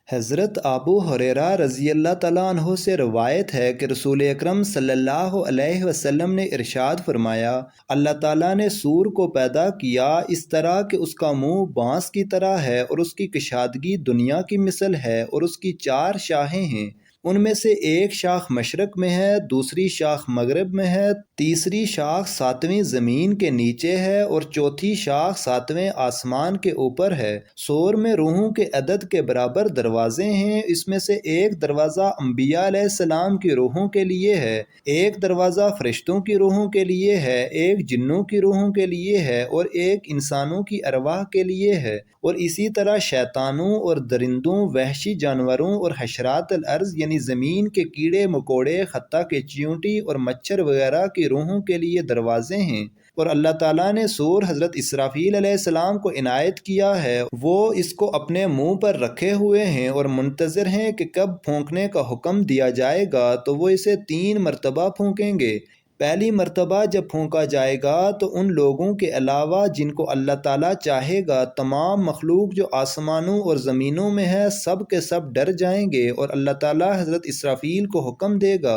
حضرت ابو ہریرہ رضی اللہ تعالیٰ عنہ سے روایت ہے کہ رسول اکرم صلی اللہ علیہ وسلم نے ارشاد فرمایا، اللہ تعالیٰ نے سور کو پیدا کیا اس طرح کہ اس کا منہ بانس کی طرح ہے اور اس کی کشادگی دنیا کی مثل ہے، اور اس کی 4 شاخیں ہیں، ان میں سے ایک شاخ مشرق میں ہے، دوسری شاخ مغرب میں ہے، تیسری شاخ 7ویں زمین کے نیچے ہے، اور چوتھی شاخ 7ویں آسمان کے اوپر ہے۔ سور میں روحوں کے عدد کے برابر دروازے ہیں، اس میں سے ایک دروازہ انبیاء علیہ السلام کی روحوں کے لیے ہے، ایک دروازہ فرشتوں کی روحوں کے لیے ہے، ایک جنوں کی روحوں کے لیے ہے، اور ایک انسانوں کی ارواح کے لیے ہے، اور اسی طرح شیطانوں اور درندوں، وحشی جانوروں اور حشرات الارض یعنی زمین کے کیڑے مکوڑے، حتیٰ کہ چیونٹی اور مچھر وغیرہ کی روحوں کے لیے دروازے ہیں۔ اور اللہ تعالیٰ نے سور حضرت اسرافیل علیہ السلام کو عنایت کیا ہے، وہ اس کو اپنے منہ پر رکھے ہوئے ہیں اور منتظر ہیں کہ کب پھونکنے کا حکم دیا جائے گا، تو وہ اسے 3 مرتبہ پھونکیں گے۔ پہلی مرتبہ جب پھونکا جائے گا تو ان لوگوں کے علاوہ جن کو اللہ تعالیٰ چاہے گا، تمام مخلوق جو آسمانوں اور زمینوں میں ہے، سب کے سب ڈر جائیں گے، اور اللہ تعالیٰ حضرت اسرافیل کو حکم دے گا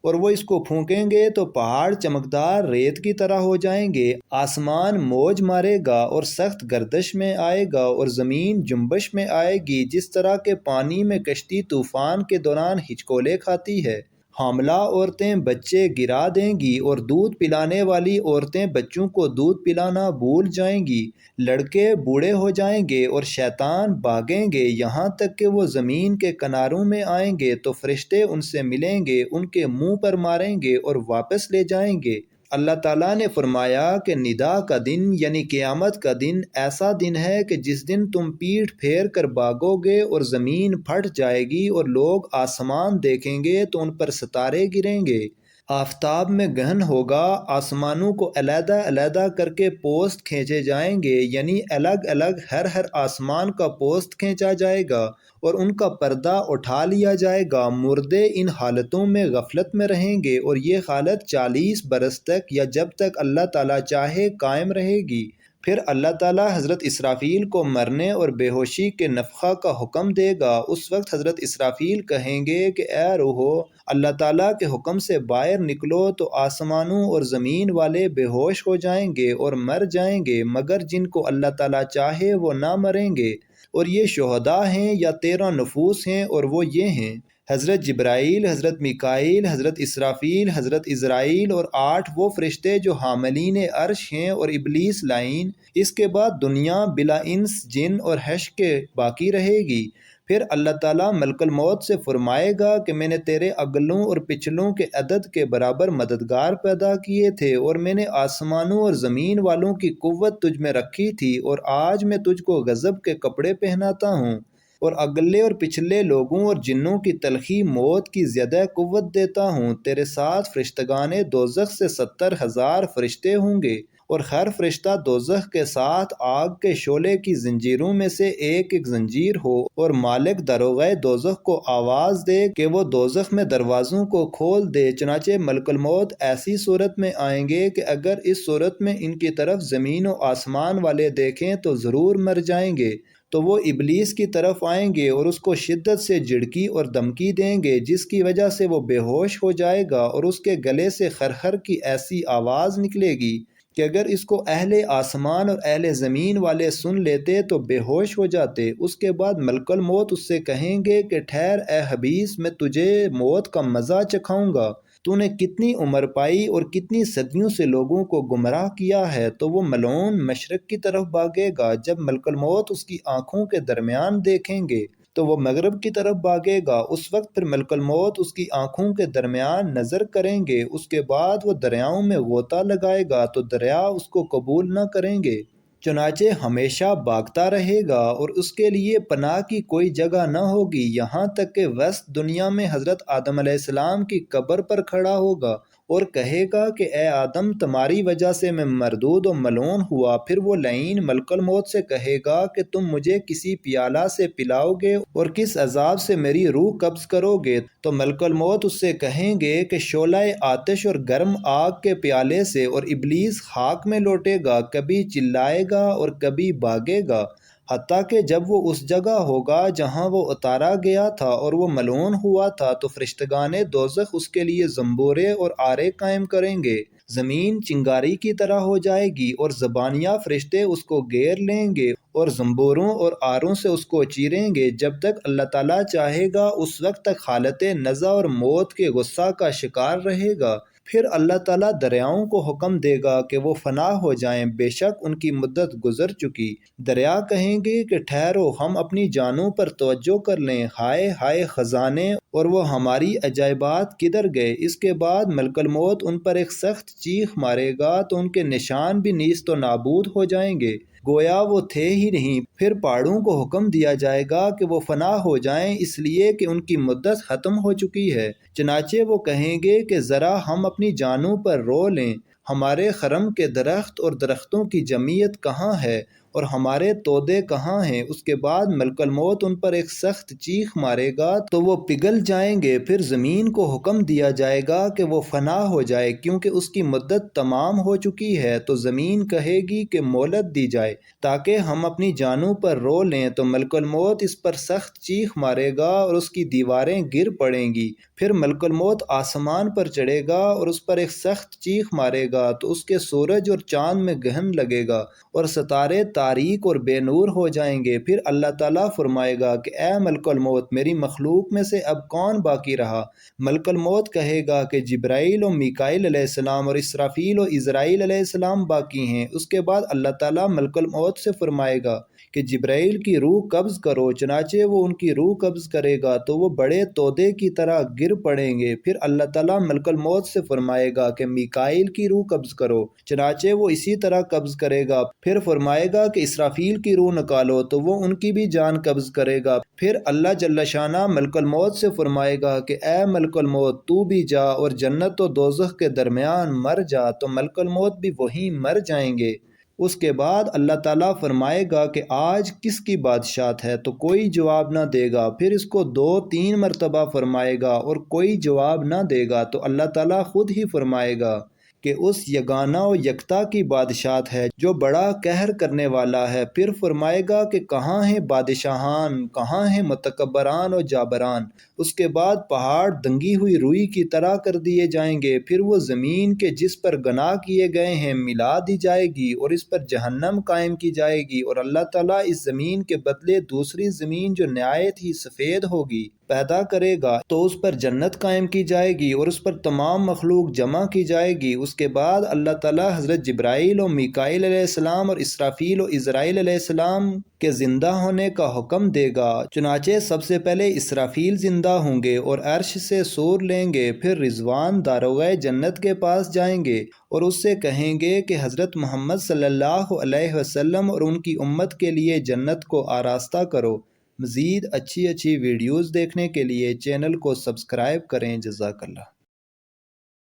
اور وہ اس کو پھونکیں گے تو پہاڑ چمکدار ریت کی طرح ہو جائیں گے، آسمان موج مارے گا اور سخت گردش میں آئے گا، اور زمین جنبش میں آئے گی، جس طرح کے پانی میں کشتی طوفان کے دوران ہچکولے کھاتی ہے۔ حاملہ عورتیں بچے گرا دیں گی، اور دودھ پلانے والی عورتیں بچوں کو دودھ پلانا بھول جائیں گی، لڑکے بوڑھے ہو جائیں گے اور شیطان بھاگیں گے، یہاں تک کہ وہ زمین کے کناروں میں آئیں گے تو فرشتے ان سے ملیں گے، ان کے منہ پر ماریں گے اور واپس لے جائیں گے۔ اللہ تعالیٰ نے فرمایا کہ ندا کا دن یعنی قیامت کا دن ایسا دن ہے کہ جس دن تم پیٹھ پھیر کر بھاگو گے اور زمین پھٹ جائے گی اور لوگ آسمان دیکھیں گے تو ان پر ستارے گریں گے، آفتاب میں گہن ہوگا، آسمانوں کو علیحدہ علیحدہ کر کے پوست کھینچے جائیں گے، یعنی الگ الگ ہر آسمان کا پوست کھینچا جائے گا اور ان کا پردہ اٹھا لیا جائے گا، مردے ان حالتوں میں غفلت میں رہیں گے، اور یہ حالت 40 برس تک یا جب تک اللہ تعالیٰ چاہے قائم رہے گی۔ پھر اللہ تعالیٰ حضرت اسرافیل کو مرنے اور بے ہوشی کے نفخہ کا حکم دے گا، اس وقت حضرت اسرافیل کہیں گے کہ اے روحو، اللہ تعالیٰ کے حکم سے باہر نکلو، تو آسمانوں اور زمین والے بے ہوش ہو جائیں گے اور مر جائیں گے، مگر جن کو اللہ تعالیٰ چاہے وہ نہ مریں گے، اور یہ شہداء ہیں یا 13 نفوس ہیں، اور وہ یہ ہیں: حضرت جبرائیل، حضرت میکائیل، حضرت اسرافیل، حضرت عزرائیل، اور 8 وہ فرشتے جو حاملین عرش ہیں، اور ابلیس لعین۔ اس کے بعد دنیا بلا انس جن اور حشر کے باقی رہے گی۔ پھر اللہ تعالیٰ ملک الموت سے فرمائے گا کہ میں نے تیرے اگلوں اور پچھلوں کے عدد کے برابر مددگار پیدا کیے تھے، اور میں نے آسمانوں اور زمین والوں کی قوت تجھ میں رکھی تھی، اور آج میں تجھ کو غضب کے کپڑے پہناتا ہوں، اور اگلے اور پچھلے لوگوں اور جنوں کی تلخی موت کی زیادہ قوت دیتا ہوں۔ تیرے ساتھ فرشتگان دوزخ سے 70,000 فرشتے ہوں گے، اور ہر فرشتہ دوزخ کے ساتھ آگ کے شعلے کی زنجیروں میں سے ایک ایک زنجیر ہو، اور مالک داروغہ دوزخ کو آواز دے کہ وہ دوزخ میں دروازوں کو کھول دے، چنانچہ ملک الموت ایسی صورت میں آئیں گے کہ اگر اس صورت میں ان کی طرف زمین و آسمان والے دیکھیں تو ضرور مر جائیں گے، تو وہ ابلیس کی طرف آئیں گے اور اس کو شدت سے جھڑکی اور دھمکی دیں گے، جس کی وجہ سے وہ بے ہوش ہو جائے گا، اور اس کے گلے سے خرخر کی ایسی آواز نکلے گی کہ اگر اس کو اہل آسمان اور اہل زمین والے سن لیتے تو بے ہوش ہو جاتے۔ اس کے بعد ملک الموت اس سے کہیں گے کہ ٹھہر اے حبیس، میں تجھے موت کا مزہ چکھاؤں گا، تو نے کتنی عمر پائی اور کتنی صدیوں سے لوگوں کو گمراہ کیا ہے۔ تو وہ ملعون مشرق کی طرف بھاگے گا، جب ملک الموت اس کی آنکھوں کے درمیان دیکھیں گے تو وہ مغرب کی طرف بھاگے گا، اس وقت پھر ملک الموت اس کی آنکھوں کے درمیان نظر کریں گے، اس کے بعد وہ دریاؤں میں غوطہ لگائے گا تو دریا اس کو قبول نہ کریں گے، چنانچہ ہمیشہ بھاگتا رہے گا اور اس کے لیے پناہ کی کوئی جگہ نہ ہوگی، یہاں تک کہ وسط دنیا میں حضرت آدم علیہ السلام کی قبر پر کھڑا ہوگا اور کہے گا کہ اے آدم، تمہاری وجہ سے میں مردود و ملعون ہوا۔ پھر وہ لعین ملک الموت سے کہے گا کہ تم مجھے کسی پیالہ سے پلاؤ گے اور کس عذاب سے میری روح قبض کرو گے؟ تو ملک الموت اس سے کہیں گے کہ شعلہ آتش اور گرم آگ کے پیالے سے، اور ابلیس خاک میں لوٹے گا، کبھی چلائے گا اور کبھی بھاگے گا، حتیٰ کہ جب وہ اس جگہ ہوگا جہاں وہ اتارا گیا تھا اور وہ ملعون ہوا تھا تو فرشتگان دوزخ اس کے لیے زنبورے اور آرے قائم کریں گے، زمین چنگاری کی طرح ہو جائے گی اور زبانیہ فرشتے اس کو گھیر لیں گے اور زنبوروں اور آروں سے اس کو چیریں گے جب تک اللہ تعالیٰ چاہے گا، اس وقت تک حالت نزع اور موت کے غصہ کا شکار رہے گا۔ پھر اللہ تعالیٰ دریاؤں کو حکم دے گا کہ وہ فنا ہو جائیں، بے شک ان کی مدت گزر چکی۔ دریا کہیں گے کہ ٹھہرو، ہم اپنی جانوں پر توجہ کر لیں، ہائے ہائے خزانے اور وہ ہماری عجائبات کدھر گئے۔ اس کے بعد ملک الموت ان پر ایک سخت چیخ مارے گا تو ان کے نشان بھی نیست و نابود ہو جائیں گے، گویا وہ تھے ہی نہیں۔ پھر پہاڑوں کو حکم دیا جائے گا کہ وہ فنا ہو جائیں، اس لیے کہ ان کی مدت ختم ہو چکی ہے۔ چنانچہ وہ کہیں گے کہ ذرا ہم اپنی جانوں پر رو لیں، ہمارے خرم کے درخت اور درختوں کی جمعیت کہاں ہے اور ہمارے تودے کہاں ہیں۔ اس کے بعد ملک الموت ان پر ایک سخت چیخ مارے گا تو وہ پگھل جائیں گے۔ پھر زمین کو حکم دیا جائے گا کہ وہ فنا ہو جائے کیونکہ اس کی مدت تمام ہو چکی ہے، تو زمین کہے گی کہ مہلت دی جائے تاکہ ہم اپنی جانوں پر رو لیں، تو ملک الموت اس پر سخت چیخ مارے گا اور اس کی دیواریں گر پڑیں گی۔ پھر ملک الموت آسمان پر چڑھے گا اور اس پر ایک سخت چیخ مارے گا تو اس کے سورج اور چاند میں گہن لگے گا اور ستارے تاریک اور بے نور ہو جائیں گے۔ پھر اللہ تعالیٰ فرمائے گا کہ اے ملک الموت، میری مخلوق میں سے اب کون باقی رہا؟ ملک الموت کہے گا کہ جبرائیل و میکائیل علیہ السلام اور اسرافیل و عزرائیل علیہ السلام باقی ہیں۔ اس کے بعد اللہ تعالیٰ ملک الموت سے فرمائے گا کہ جبرائیل کی روح قبض کرو، چنانچہ وہ ان کی روح قبض کرے گا تو وہ بڑے تودے کی طرح گر پڑیں گے۔ پھر اللہ تعالیٰ ملک الموت سے فرمائے گا کہ میکائیل کی روح قبض کرو، چنانچہ وہ اسی طرح قبض کرے گا۔ پھر فرمائے گا کہ اسرافیل کی روح نکالو تو وہ ان کی بھی جان قبض کرے گا۔ پھر اللہ جل شانہ ملک الموت سے فرمائے گا کہ اے ملک الموت، تو بھی جا اور جنت و دوزخ کے درمیان مر جا، تو ملک الموت بھی وہیں مر جائیں گے۔ اس کے بعد اللہ تعالیٰ فرمائے گا کہ آج کس کی بادشاہت ہے، تو کوئی جواب نہ دے گا۔ پھر اس کو 2-3 مرتبہ فرمائے گا اور کوئی جواب نہ دے گا، تو اللہ تعالیٰ خود ہی فرمائے گا کہ اس یگانہ و یکتا کی بادشاہت ہے جو بڑا قہر کرنے والا ہے۔ پھر فرمائے گا کہ کہاں ہیں بادشاہان، کہاں ہیں متکبران و جابران۔ اس کے بعد پہاڑ دنگی ہوئی روئی کی طرح کر دیے جائیں گے، پھر وہ زمین کے جس پر گناہ کیے گئے ہیں ملا دی جائے گی اور اس پر جہنم قائم کی جائے گی، اور اللہ تعالیٰ اس زمین کے بدلے دوسری زمین جو نہایت ہی سفید ہوگی پیدا کرے گا، تو اس پر جنت قائم کی جائے گی اور اس پر تمام مخلوق جمع کی جائے گی۔ اس کے بعد اللہ تعالیٰ حضرت جبرائیل و میکائیل علیہ السلام اور اسرافیل و عزرائیل علیہ السلام کے زندہ ہونے کا حکم دے گا۔ چنانچہ سب سے پہلے اسرافیل زندہ ہوں گے اور عرش سے سور لیں گے، پھر رضوان داروغہ جنت کے پاس جائیں گے اور اس سے کہیں گے کہ حضرت محمد صلی اللہ علیہ وسلم اور ان کی امت کے لیے جنت کو آراستہ کرو۔ مزید اچھی ویڈیوز دیکھنے کے لیے چینل کو سبسکرائب کریں۔ جزاک اللہ۔